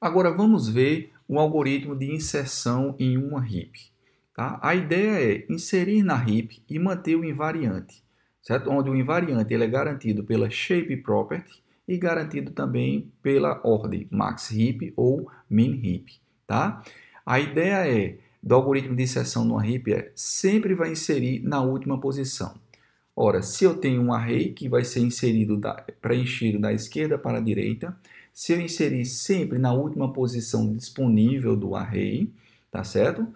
Agora vamos ver o algoritmo de inserção em uma heap. Tá? A ideia é inserir na heap e manter o invariante, certo? Onde o invariante ele é garantido pela shape property e garantido também pela ordem max heap ou min heap. Tá? A ideia do algoritmo de inserção numa heap sempre vai inserir na última posição. Ora, se eu tenho um array que vai ser preenchido da esquerda para a direita, se eu inserir sempre na última posição disponível do array, tá certo?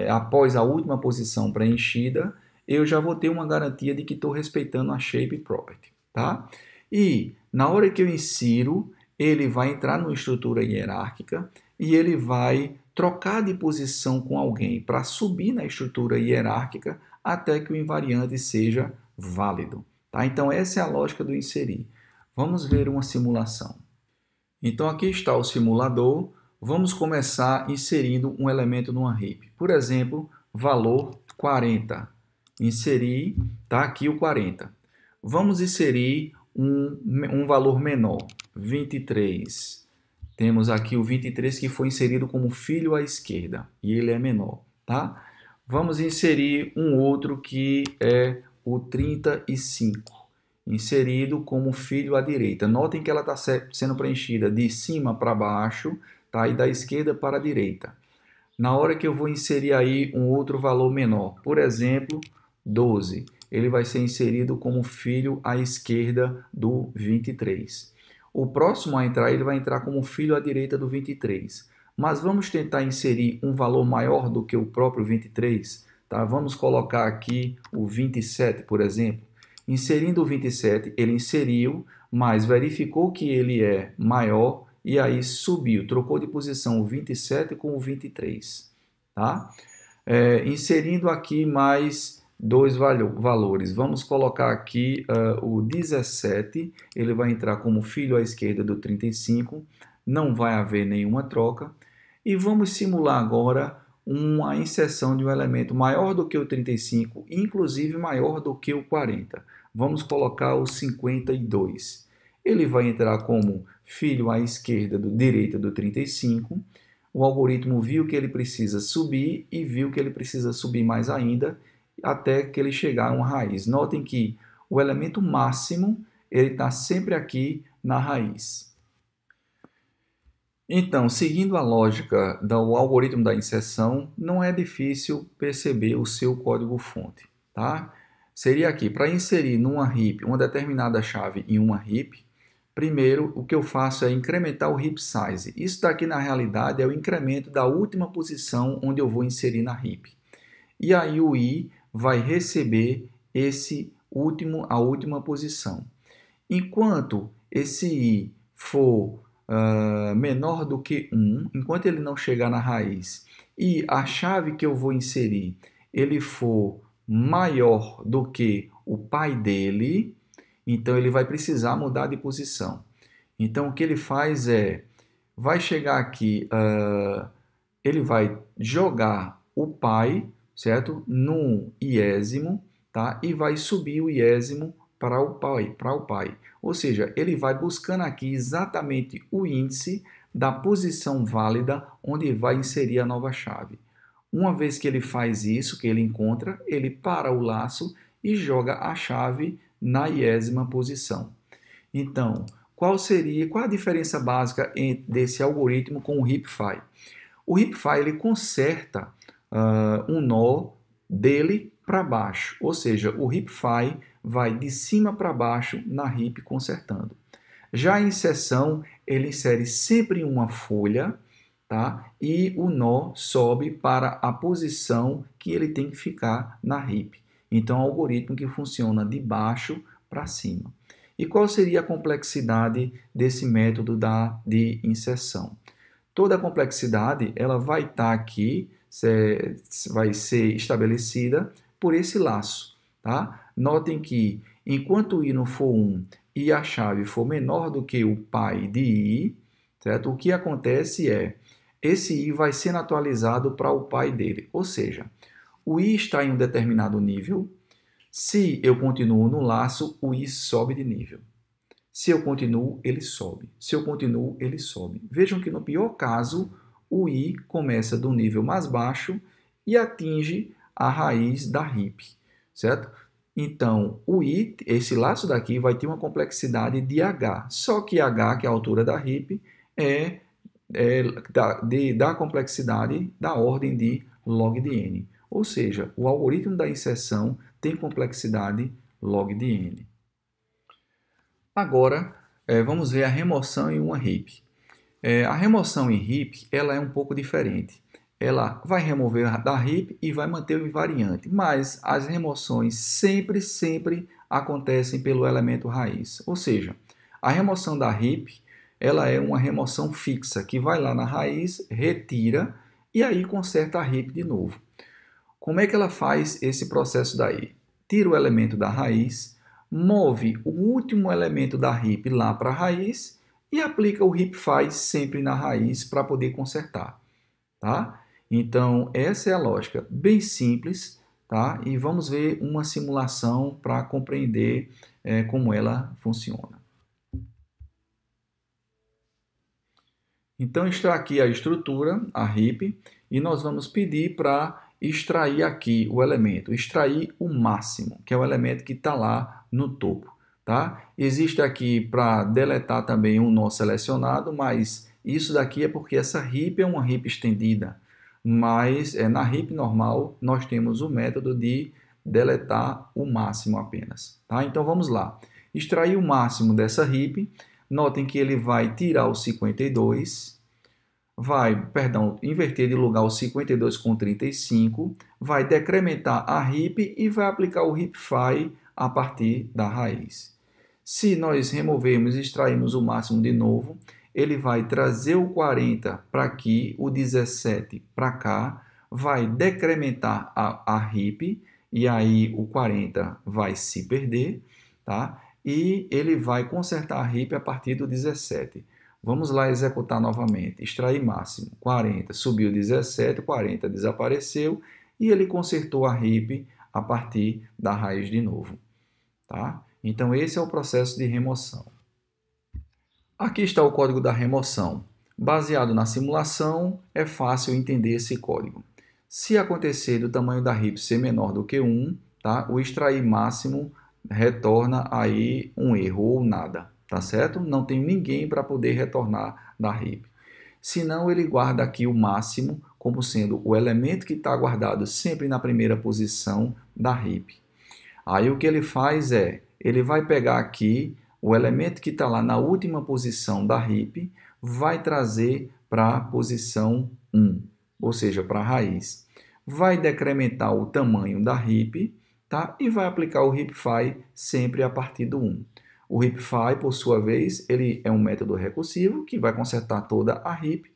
Após a última posição preenchida, eu já vou ter uma garantia de que estou respeitando a shape property, tá? E na hora que eu insiro, ele vai entrar numa estrutura hierárquica e ele vai trocar de posição com alguém para subir na estrutura hierárquica até que o invariante seja válido. Tá? Então, essa é a lógica do inserir. Vamos ver uma simulação. Então, aqui está o simulador. Vamos começar inserindo um elemento numa heap. Por exemplo, valor 40. Inserir, está aqui o 40. Vamos inserir um valor menor, 23. Temos aqui o 23 que foi inserido como filho à esquerda e ele é menor, tá? Vamos inserir um outro que é o 35, inserido como filho à direita. Notem que ela está sendo preenchida de cima para baixo, tá? E da esquerda para a direita. Na hora que eu vou inserir aí um outro valor menor, por exemplo, 12, ele vai ser inserido como filho à esquerda do 23. O próximo a entrar, ele vai entrar como filho à direita do 23. Mas vamos tentar inserir um valor maior do que o próprio 23. Tá? Vamos colocar aqui o 27, por exemplo. Inserindo o 27, ele inseriu, mas verificou que ele é maior e aí subiu, trocou de posição o 27 com o 23. Tá? Inserindo aqui mais dois valores. Vamos colocar aqui o 17, ele vai entrar como filho à esquerda do 35, não vai haver nenhuma troca. E vamos simular agora uma inserção de um elemento maior do que o 35, inclusive maior do que o 40. Vamos colocar o 52. Ele vai entrar como filho à direita do 35. O algoritmo viu que ele precisa subir e viu que ele precisa subir mais ainda até que ele chegar a uma raiz. Notem que o elemento máximo ele está sempre aqui na raiz. Então, seguindo a lógica do algoritmo da inserção, não é difícil perceber o seu código-fonte, tá? Seria aqui, para inserir numa heap uma determinada chave em uma heap, primeiro o que eu faço é incrementar o heap size. Isso daqui na realidade é o incremento da última posição onde eu vou inserir na heap. E aí o i vai receber a última posição. Enquanto esse i for menor do que 1, enquanto ele não chegar na raiz, e a chave que eu vou inserir, ele for maior do que o pai dele, então ele vai precisar mudar de posição. Então o que ele faz vai chegar aqui, ele vai jogar o pai, certo? No iésimo, tá? E vai subir o iésimo para o pai. Ou seja, ele vai buscando aqui exatamente o índice da posição válida onde vai inserir a nova chave. Uma vez que ele faz isso, que ele encontra, ele para o laço e joga a chave na iésima posição. Então, qual a diferença básica desse algoritmo com o heapfile? O heapfile ele conserta um nó dele para baixo, ou seja, o heapfile vai de cima para baixo na heap consertando. Já a inserção, ele insere sempre uma folha, tá? E o nó sobe para a posição que ele tem que ficar na heap. Então, é um algoritmo que funciona de baixo para cima. E qual seria a complexidade desse método de inserção? Toda a complexidade ela vai estar aqui, vai ser estabelecida por esse laço. Tá? Notem que enquanto o i não for 1 e a chave for menor do que o pai de i, certo? O que acontece esse i vai sendo atualizado para o pai dele. Ou seja, o i está em um determinado nível. Se eu continuo no laço, o i sobe de nível. Se eu continuo, ele sobe. Se eu continuo, ele sobe. Vejam que no pior caso, o I começa do nível mais baixo e atinge a raiz da HIP, certo? Então, o I, esse laço daqui, vai ter uma complexidade de H. Só que H, que é a altura da HIP, da complexidade da ordem de log de n. Ou seja, o algoritmo da inserção tem complexidade log de n. Agora, vamos ver a remoção em uma heap. A remoção em heap ela é um pouco diferente. Ela vai remover da heap e vai manter o invariante, mas as remoções sempre acontecem pelo elemento raiz. Ou seja, a remoção da heap ela é uma remoção fixa, que vai lá na raiz, retira e aí conserta a heap de novo. Como é que ela faz esse processo daí? Tira o elemento da raiz, move o último elemento da heap lá para a raiz e aplica o heapfile sempre na raiz para poder consertar, tá? Então, essa é a lógica, bem simples, tá? E vamos ver uma simulação para compreender como ela funciona. Então, está aqui a estrutura, a heap, e nós vamos pedir para extrair aqui o elemento, extrair o máximo, que é o elemento que está lá no topo. Tá? Existe aqui para deletar também um nó selecionado, mas isso daqui é porque essa heap é uma heap estendida. Mas na heap normal nós temos o método de deletar o máximo apenas. Tá? Então vamos lá. Extrair o máximo dessa heap. Notem que ele vai tirar o 52, inverter de lugar o 52 com 35, vai decrementar a heap e vai aplicar o heapfile a partir da raiz. Se nós removermos e extrairmos o máximo de novo, ele vai trazer o 40 para aqui, o 17 para cá, vai decrementar a heap, e aí o 40 vai se perder, tá? E ele vai consertar a heap a partir do 17. Vamos lá executar novamente. Extrair máximo, 40, subiu 17, 40 desapareceu, e ele consertou a heap a partir da raiz de novo, tá? Então, esse é o processo de remoção. Aqui está o código da remoção. Baseado na simulação, é fácil entender esse código. Se acontecer do tamanho da heap ser menor do que 1, tá? O extrair máximo retorna aí um erro ou nada, tá certo? Não tem ninguém para poder retornar da heap. Senão, ele guarda aqui o máximo como sendo o elemento que está guardado sempre na primeira posição da heap. Aí o que ele faz ele vai pegar aqui o elemento que está lá na última posição da heap, vai trazer para a posição 1, ou seja, para a raiz. Vai decrementar o tamanho da heap, tá? E vai aplicar o heapfile sempre a partir do 1. O heapfile, por sua vez, ele é um método recursivo que vai consertar toda a heap,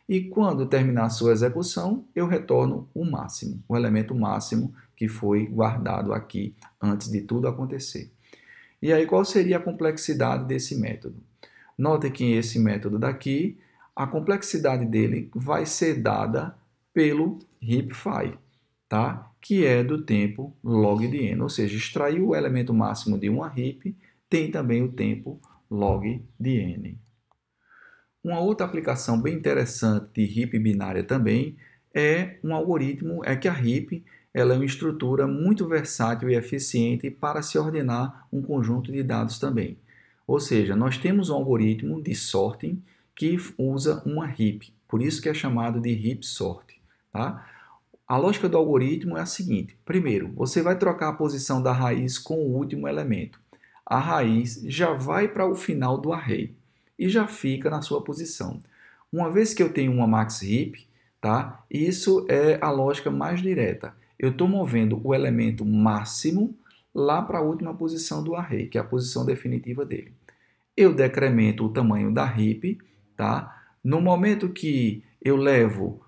e quando terminar a sua execução, eu retorno o máximo, o elemento máximo que foi guardado aqui antes de tudo acontecer. E aí, qual seria a complexidade desse método? Notem que esse método daqui, a complexidade dele vai ser dada pelo heapfile, tá? Que é do tempo log de n, ou seja, extrair o elemento máximo de uma heap tem também o tempo log de n. Uma outra aplicação bem interessante de heap binária também é um algoritmo, que a heap ela é uma estrutura muito versátil e eficiente para se ordenar um conjunto de dados também. Ou seja, nós temos um algoritmo de sorting que usa uma heap, por isso que é chamado de heap sort. Tá? A lógica do algoritmo é a seguinte: primeiro, você vai trocar a posição da raiz com o último elemento. A raiz já vai para o final do array e já fica na sua posição. Uma vez que eu tenho uma max heap, tá? Isso é a lógica mais direta. Eu estou movendo o elemento máximo lá para a última posição do array, que é a posição definitiva dele. Eu decremento o tamanho da heap, tá? No momento que eu levo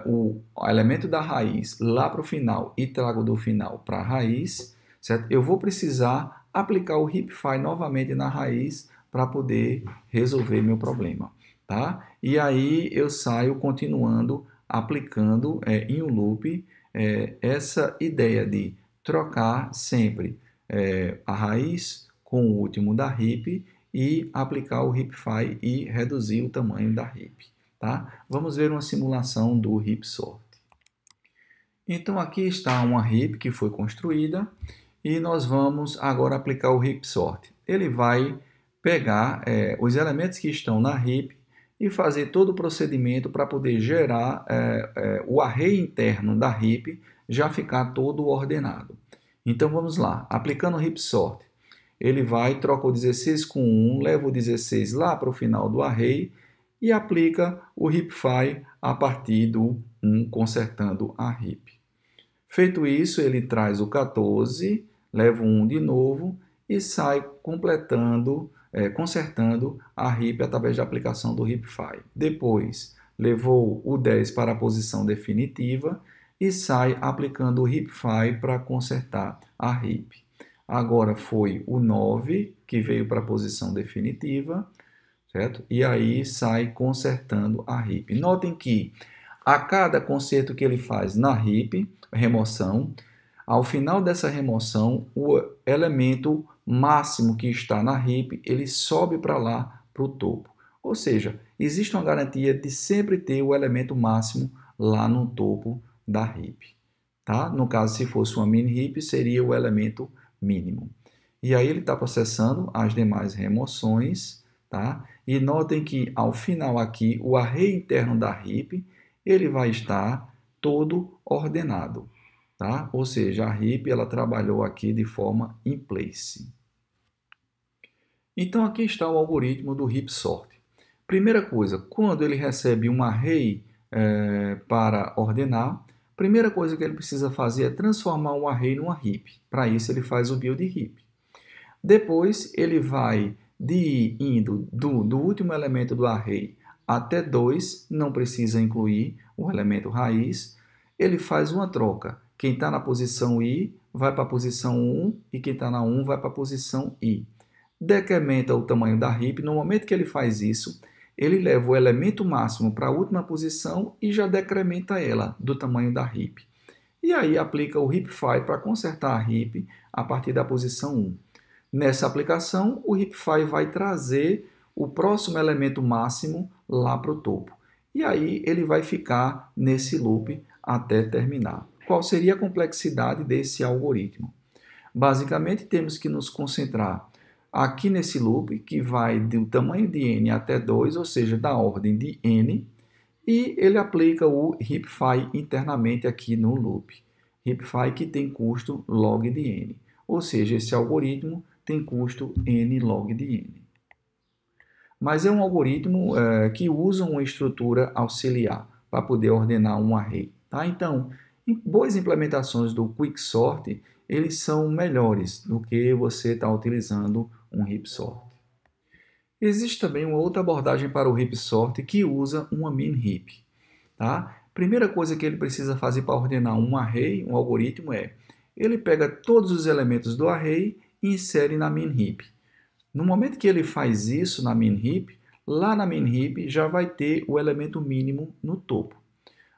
o elemento da raiz lá para o final e trago do final para a raiz, certo? Eu vou precisar aplicar o heapfile novamente na raiz para poder resolver meu problema, tá? E aí eu saio continuando aplicando em um loop essa ideia de trocar sempre a raiz com o último da heap e aplicar o heapify e reduzir o tamanho da heap. Tá? Vamos ver uma simulação do heap sort. Então aqui está uma heap que foi construída e nós vamos agora aplicar o heap sort. Ele vai pegar os elementos que estão na heap e fazer todo o procedimento para poder gerar o array interno da heap já ficar todo ordenado. Então vamos lá, aplicando o heap sort, ele vai, troca o 16 com 1, leva o 16 lá para o final do array e aplica o heapify a partir do 1, consertando a heap. Feito isso, ele traz o 14, leva o 1 de novo e sai completando, consertando a heap através da aplicação do heapify. Depois, levou o 10 para a posição definitiva e sai aplicando o heapify para consertar a heap. Agora foi o 9 que veio para a posição definitiva, certo? E aí sai consertando a heap. Notem que a cada conserto que ele faz na heap, remoção, ao final dessa remoção, o elemento máximo que está na heap, ele sobe para lá, para o topo. Ou seja, existe uma garantia de sempre ter o elemento máximo lá no topo da heap. Tá? No caso, se fosse uma mini heap, seria o elemento mínimo. E aí ele está processando as demais remoções, tá? E notem que ao final aqui, o array interno da heap, ele vai estar todo ordenado, tá? Ou seja, a heap ela trabalhou aqui de forma in place. Então aqui está o algoritmo do heap sort. Primeira coisa, quando ele recebe um array para ordenar, primeira coisa que ele precisa fazer é transformar o array numa heap. Para isso, ele faz o build heap. Depois, ele vai indo do último elemento do array até 2, não precisa incluir o elemento raiz. Ele faz uma troca. Quem está na posição I vai para a posição 1 e quem está na 1 vai para a posição I. Decrementa o tamanho da heap. No momento que ele faz isso, ele leva o elemento máximo para a última posição e já decrementa ela do tamanho da heap. E aí aplica o heapify para consertar a heap a partir da posição 1. Nessa aplicação, o heapify vai trazer o próximo elemento máximo lá para o topo. E aí ele vai ficar nesse loop até terminar. Qual seria a complexidade desse algoritmo? Basicamente, temos que nos concentrar aqui nesse loop, que vai do tamanho de n até 2, ou seja, da ordem de n, e ele aplica o heapify internamente aqui no loop. Heapify que tem custo log de n, ou seja, esse algoritmo tem custo n log de n. Mas é um algoritmo que usa uma estrutura auxiliar para poder ordenar um array. Tá? Então, boas implementações do Quicksort, eles são melhores do que você está utilizando um heap sort. Existe também uma outra abordagem para o heap sort que usa uma min heap. Tá? Primeira coisa que ele precisa fazer para ordenar um array, um algoritmo, ele pega todos os elementos do array e insere na min heap. No momento que ele faz isso na min heap, lá na min heap já vai ter o elemento mínimo no topo.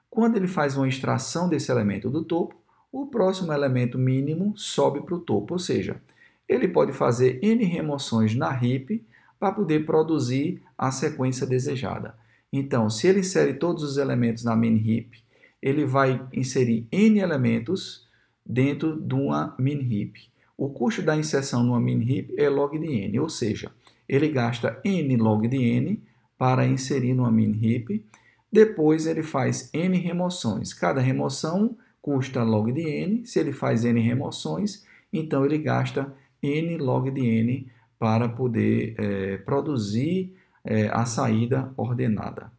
Quando ele faz uma extração desse elemento do topo, o próximo elemento mínimo sobe para o topo, ou seja, ele pode fazer N remoções na heap para poder produzir a sequência desejada. Então, se ele insere todos os elementos na min heap, ele vai inserir N elementos dentro de uma min heap. O custo da inserção numa min heap é log de n, ou seja, ele gasta n log de n para inserir numa min heap. Depois ele faz n remoções. Cada remoção custa log de n. Se ele faz n remoções, então ele gasta n log de n para poder produzir a saída ordenada.